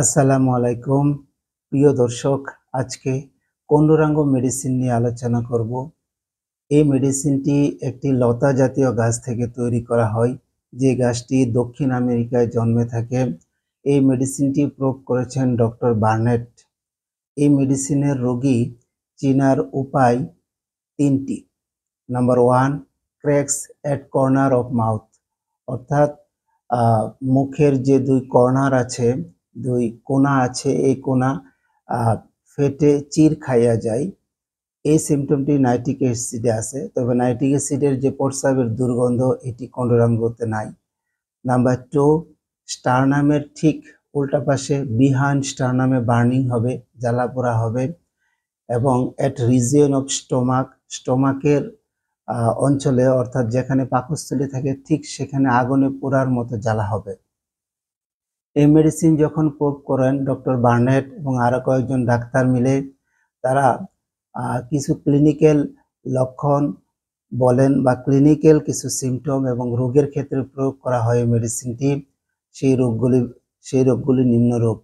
আসসালামু আলাইকুম প্রিয় দর্শক। আজকে কন্ডুরাঙ্গ মেডিসিন নিয়ে আলোচনা করব। এই মেডিসিনটি একটি লতা জাতীয় গাছ থেকে তৈরি করা হয়, যে গাছটি দক্ষিণ আমেরিকায় জন্মে থাকে। এই মেডিসিনটি প্রয়োগ করেছেন ডক্টর বার্নেট। এই মেডিসিনের রোগী চিনার উপায় তিনটি। Number 1, cracks at corner of mouth, অর্থাৎ মুখের যে দুই কর্নার আছে, দুই কোণা আছে, এই কোণা ফেটে চির খাইয়া যায়। এই সিমটমটি নাইট্রিক অ্যাসিডে আছে, তবে নাইট্রিক অ্যাসিডের যে প্রস্রাবের দুর্গন্ধ এটি কন্ডরাঙ্গতে নাই। নাম্বার 2, স্টারনামের ঠিক উল্টা পাশে বিহাইন্ড স্টারনামে বার্নিং হবে, জ্বালাপোড়া হবে, এবং অ্যাট রিজিয়ন অফ স্টোমাকের অঞ্চলে, অর্থাৎ যেখানে পাকস্থলী থাকে ঠিক সেখানে আগুনে পোড়ার মতো জ্বালা হবে। এই মেডিসিন যখন প্রয়োগ করেন ডক্টর বার্নেট এবং আরও কয়েকজন ডাক্তার মিলে, তারা কিছু ক্লিনিক্যাল লক্ষণ বলেন বা ক্লিনিক্যাল কিছু সিমটম এবং রোগের ক্ষেত্রে প্রয়োগ করা হয় এই মেডিসিনটি। সেই রোগগুলি নিম্নরূপ: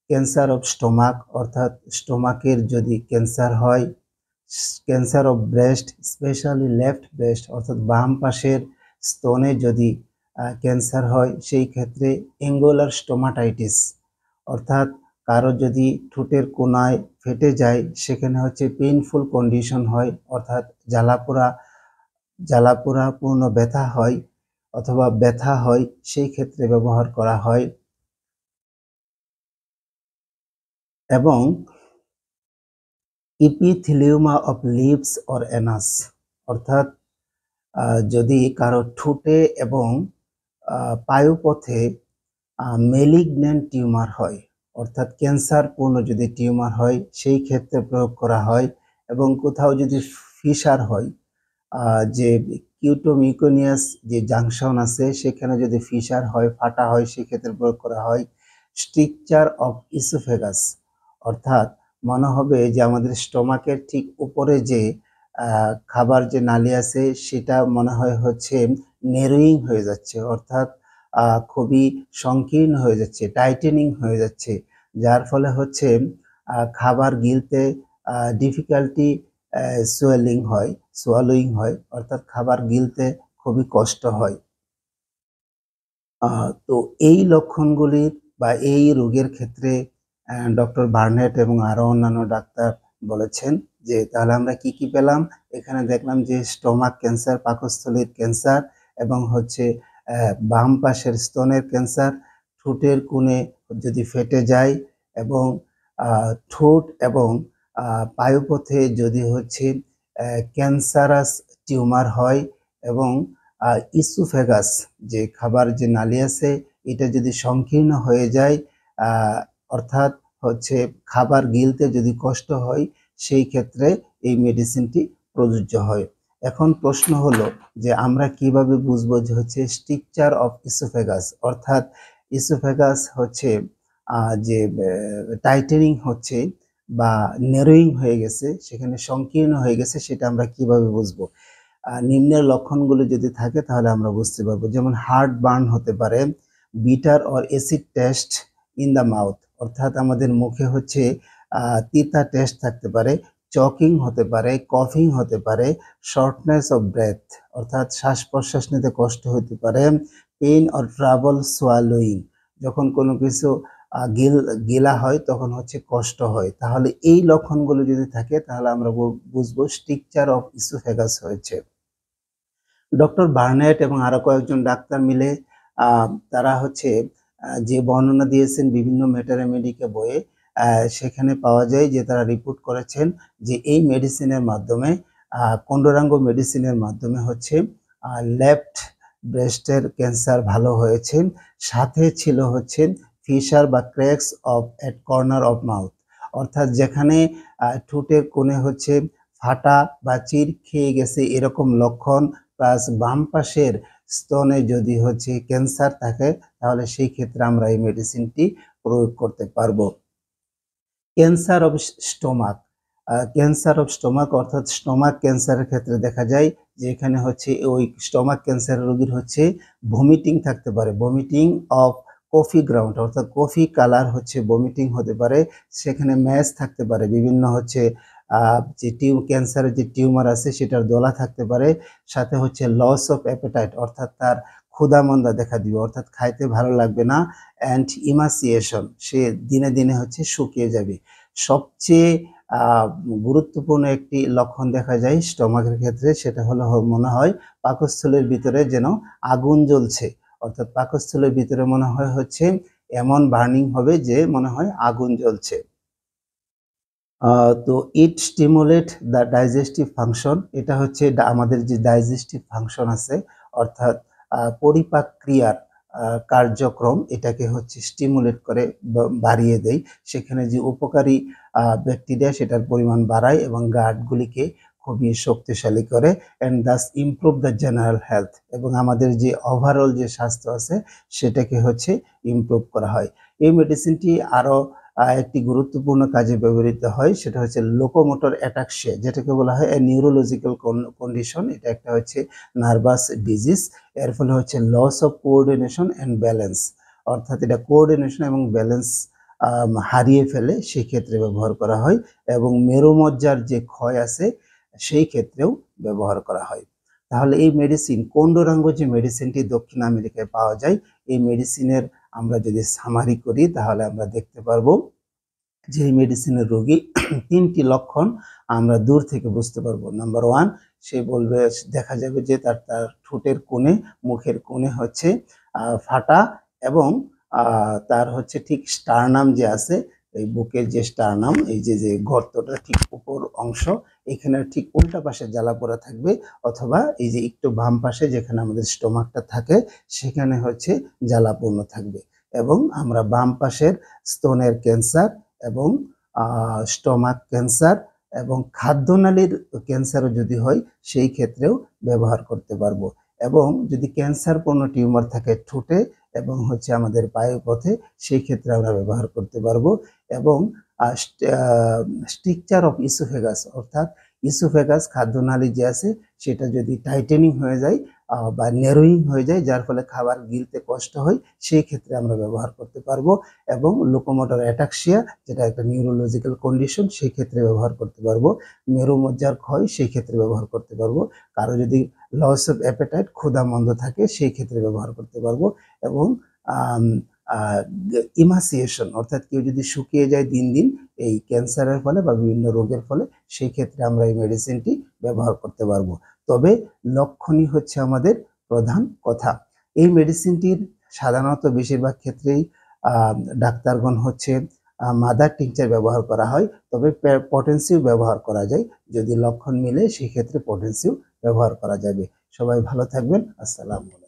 ক্যান্সার অফ স্টোমাক, অর্থাৎ স্টোমাকের যদি ক্যান্সার হয়; cancer of breast, specially left breast, অর্থাৎ বাম পাশের স্তনে যদি ক্যান্সার হয়, সেই ক্ষেত্রে অ্যাঙ্গুলার স্টোমাটাইটিস, অর্থাৎ কারো যদি ঠোঁটের কোনায় ফেটে যায়, সেখানে হচ্ছে পেইনফুল কন্ডিশন হয়, অর্থাৎ জ্বালাপোড়া পূর্ণ ব্যথা হয় অথবা ব্যথা হয়, সেই ক্ষেত্রে ব্যবহার করা হয়। এবং ইপিথেলিওমা অফ লিপস অর অ্যানাস, অর্থাৎ যদি কারো ঠোঁটে এবং পায়ুপথে মেলিগন্যান্ট টিউমার হয়, অর্থাৎ ক্যান্সারপূর্ণ যদি টিউমার হয়, সেই ক্ষেত্রে প্রয়োগ করা হয়। এবং কোথাও যদি ফিশার হয়, যে কিউটোমিউকোনিয়াস যে জাংশন আছে সেখানে যদি ফিশার হয়, ফাটা হয়, সেক্ষেত্রে প্রয়োগ করা হয়। স্ট্রিকচার অফ ইসোফেগাস, অর্থাৎ মনে হবে যে আমাদের স্টোমাকের ঠিক উপরে যে খাবার যে নালী আছে সেটা মনে হয় হচ্ছে নেরোয়িং হয়ে যাচ্ছে, অর্থাৎ খুবই সংকীর্ণ হয়ে যাচ্ছে, টাইটেনিং হয়ে যাচ্ছে, যার ফলে হচ্ছে খাবার গিলতে ডিফিকাল্টি, সোয়ালোয়িং হয়, অর্থাৎ খাবার গিলতে খুবই কষ্ট হয়। তো এই লক্ষণগুলির বা এই রোগের ক্ষেত্রে ডক্টর বার্নেট এবং আরও অন্যান্য ডাক্তার বলেছেন যে তাহলে আমরা কি কি পেলাম। এখানে দেখলাম যে স্টোমাক ক্যান্সার, পাকস্থলীর ক্যান্সার, এবং হচ্ছে বাম পাশের স্তনের ক্যান্সার, ঠোঁটের কোণে যদি ফেটে যায়, এবং ঠোঁট এবং পায়ুপথে যদি হচ্ছে ক্যান্সারাস টিউমার হয়, এবং ইসোফেগাস যে খাবার যে নালী আছে এটা যদি সংকীর্ণ হয়ে যায়, অর্থাৎ হচ্ছে খাবার গিলতে যদি কষ্ট হয়, সেই ক্ষেত্রে এই মেডিসিনটি প্রযোজ্য হয়। এখন প্রশ্ন হলো যে আমরা কিভাবে বুঝবো যে হচ্ছে স্ট্রিকচার অফ ইসোফেগাস, অর্থাৎ ইসোফেগাস হচ্ছে যে টাইটেনিং হচ্ছে বা নেরোয়িং হয়ে গেছে, সেখানে সংকীর্ণ হয়ে গেছে, সেটা আমরা কিভাবে বুঝবো। নিম্নের লক্ষণগুলো যদি থাকে তাহলে আমরা বুঝতে পারবো। যেমন হার্ট বার্ন হতে পারে, bitter or acid test in the mouth, অর্থাৎ আমাদের মুখে হচ্ছে তিতা টেস্ট থাকতে পারে, চকিং হতে পারে, কফিং হতে পারে, শর্টনেস অফ ব্রেথ, অর্থাৎ শ্বাস প্রশ্বাস নিতে কষ্ট হতে পারে, পেইন অর ট্রাবল সোয়ালোয়িং, যখন কোনো কিছু গিলা হয় তখন হচ্ছে কষ্ট হয়। তাহলে এই লক্ষণগুলো যদি থাকে তাহলে আমরা বুঝবো স্ট্রিকচার অফ ইসোফেগাস হয়েছে। ডক্টর বার্নেট এবং আরো কয়েকজন ডাক্তার মিলে তারা হচ্ছে যে বর্ণনা দিয়েছেন বিভিন্ন মেটারেমেডিকা বইয়ে, সেখানে পাওয়া যায় যে তারা রিপোর্ট করেছেন যে এই মেডিসিনের মাধ্যমে, কন্ডরাঙ্গ মেডিসিনের মাধ্যমে হচ্ছে লেফট ব্রেস্টের ক্যান্সার ভালো হয়েছে। সাথে ছিল হচ্ছে ফিশার বা cracks of at corner of mouth, অর্থাৎ যেখানে ঠোঁটের কোণে হচ্ছে ফাটা বা চির খেয়ে গেছে এরকম লক্ষণ, প্লাস বাম পাশের স্তনে যদি হচ্ছে ক্যান্সার থাকে, তাহলে সেই ক্ষেত্রে আমরা এই মেডিসিনটি প্রয়োগ করতে পারবো। ক্যান্সার অফ স্টোমাক, অর্থাৎ স্টোমাক ক্যান্সারের ক্ষেত্রে দেখা যায় যে এখানে হচ্ছে ওই স্টোমাক ক্যান্সার রোগীর হচ্ছে ভমিটিং থাকতে পারে, ভমিটিং অফ কফি গ্রাউন্ড অর্থাৎ কফি কালার হচ্ছে ভমিটিং হতে পারে, সেখানে ম্যাশ থাকতে পারে, বিভিন্ন হচ্ছে যে ক্যান্সারের যে টিউমার আছে সেটার দলা থাকতে পারে, সাথে হচ্ছে লস অফ অ্যাপেটাইট অর্থাৎ তার ক্ষুধামন্দা দেখা দিবে, অর্থাৎ খাইতে ভালো লাগবে না, অ্যান্ড ইমাসিয়েশন সে দিনে দিনে হচ্ছে শুকিয়ে যাবে। সবচেয়ে গুরুত্বপূর্ণ একটি লক্ষণ দেখা যায় স্টমাকের ক্ষেত্রে, সেটা হলো মনে হয় পাকস্থলীর ভিতরে যেন আগুন জ্বলছে, অর্থাৎ পাকস্থলীর ভিতরে মনে হয় হচ্ছে এমন বার্নিং হবে যে মনে হয় আগুন জ্বলছে। তো ইট স্টিমুলেট দ্য ডাইজেস্টিভ ফাংশন, এটা হচ্ছে আমাদের যে ডাইজেস্টিভ ফাংশন আছে অর্থাৎ পরিপাক ক্রিয়ার কার্যক্রম এটাকে হচ্ছে স্টিমুলেট করে, বাড়িয়ে দেয়, সেখানে যে উপকারী ব্যাকটেরিয়া সেটার পরিমাণ বাড়ায় এবং গাটগুলিকে খুবই শক্তিশালী করে, and thus improve the general health, এবং আমাদের যে ওভারঅল যে স্বাস্থ্য আছে সেটাকে হচ্ছে ইমপ্রুভ করা হয়। এই মেডিসিনটি আরও একটি গুরুত্বপূর্ণ কাজে ব্যবহৃত হয়, সেটা হচ্ছে লোকোমোটর অ্যাটাক্সিয়া, যেটাকে বলা হয় নিউরোলজিক্যাল কন্ডিশন, এটা একটা হচ্ছে নার্ভাস ডিজিজ। এর ফলে হচ্ছে loss of coordination and balance, অর্থাৎ এটা কোঅর্ডিনেশন এবং ব্যালেন্স হারিয়ে ফেলে, সেই ক্ষেত্রে ব্যবহার করা হয়, এবং মেরুমজ্জার যে ক্ষয় আছে সেই ক্ষেত্রেও ব্যবহার করা হয়। তাহলে এই মেডিসিন কোন্ডোরাঙ্গো যে মেডিসিনটি দক্ষিণ আমেরিকায় পাওয়া যায়, এই মেডিসিনের আমরা যদি সামারি করি তাহলে আমরা দেখতে পারবো যে এই মেডিসিনের রোগী তিনটি লক্ষণ আমরা দূর থেকে বুঝতে পারবো। নাম্বার ওয়ান, সে বলবে, দেখা যাবে যে তার ঠোঁটের কোণে, মুখের কোণে হচ্ছে ফাটা, এবং তার হচ্ছে ঠিক স্টারনাম যে আছে, এই বুকের যে স্টারনাম, এই যে যে গর্তটা ঠিক উপর অংশ, এখানে ঠিক উল্টা পাশে জ্বালা পোড়া থাকবে, অথবা এই যে একটু বাম পাশে যেখানে আমাদের স্টোমাকটা থাকে সেখানে হচ্ছে জ্বালাপূর্ণ থাকবে, এবং আমরা বাম পাশের স্তনের ক্যান্সার এবং স্টোমাক ক্যান্সার এবং খাদ্যনালীর ক্যান্সারও যদি হয় সেই ক্ষেত্রেও ব্যবহার করতে পারবো, এবং যদি ক্যান্সারপূর্ণ টিউমার থাকে ঠোঁটে এবং হচ্ছে আমাদের বায়ুপথে সেই ক্ষেত্রে আমরা ব্যবহার করতে পারবো, এবং স্ট্রিকচার অফ ইসোফেগাস অর্থাৎ ইসোফেগাস খাদ্যনালী যে আছে সেটা যদি টাইটেনিং হয়ে যায় বা ন্যারোয়িং হয়ে যায়, যার ফলে খাবার গিলতে কষ্ট হয়, সেই ক্ষেত্রে আমরা ব্যবহার করতে পারবো, এবং লোকোমোটর অ্যাটাক্সিয়া যেটা একটা নিউরোলজিক্যাল কন্ডিশন সেই ক্ষেত্রে ব্যবহার করতে পারবো, মেরুমজ্জার ক্ষয় সেই ক্ষেত্রে ব্যবহার করতে পারবো, কারো যদি লস অফ অ্যাপেটাইট ক্ষুধা মন্দ থাকে সেই ক্ষেত্রে ব্যবহার করতে পারবো, এবং ইমাসিয়েশন অর্থাৎ কেউ যদি শুকিয়ে যায় দিন দিন এই ক্যান্সারের ফলে বা বিভিন্ন রোগের ফলে, সেই ক্ষেত্রে আমরা এই মেডিসিনটি ব্যবহার করতে পারবো। তবে লক্ষণই হচ্ছে আমাদের প্রধান কথা। এই মেডিসিনটির সাধারণত বেশিরভাগ ক্ষেত্রেই ডাক্তারগণ হচ্ছে মাদার টিংচার ব্যবহার করা হয়, তবে পটেন্সিও ব্যবহার করা যায়, যদি লক্ষণ মিলে সেই ক্ষেত্রে পটেন্সিও ব্যবহার করা যাবে। সবাই ভালো থাকবেন। আসসালামু আলাইকুম।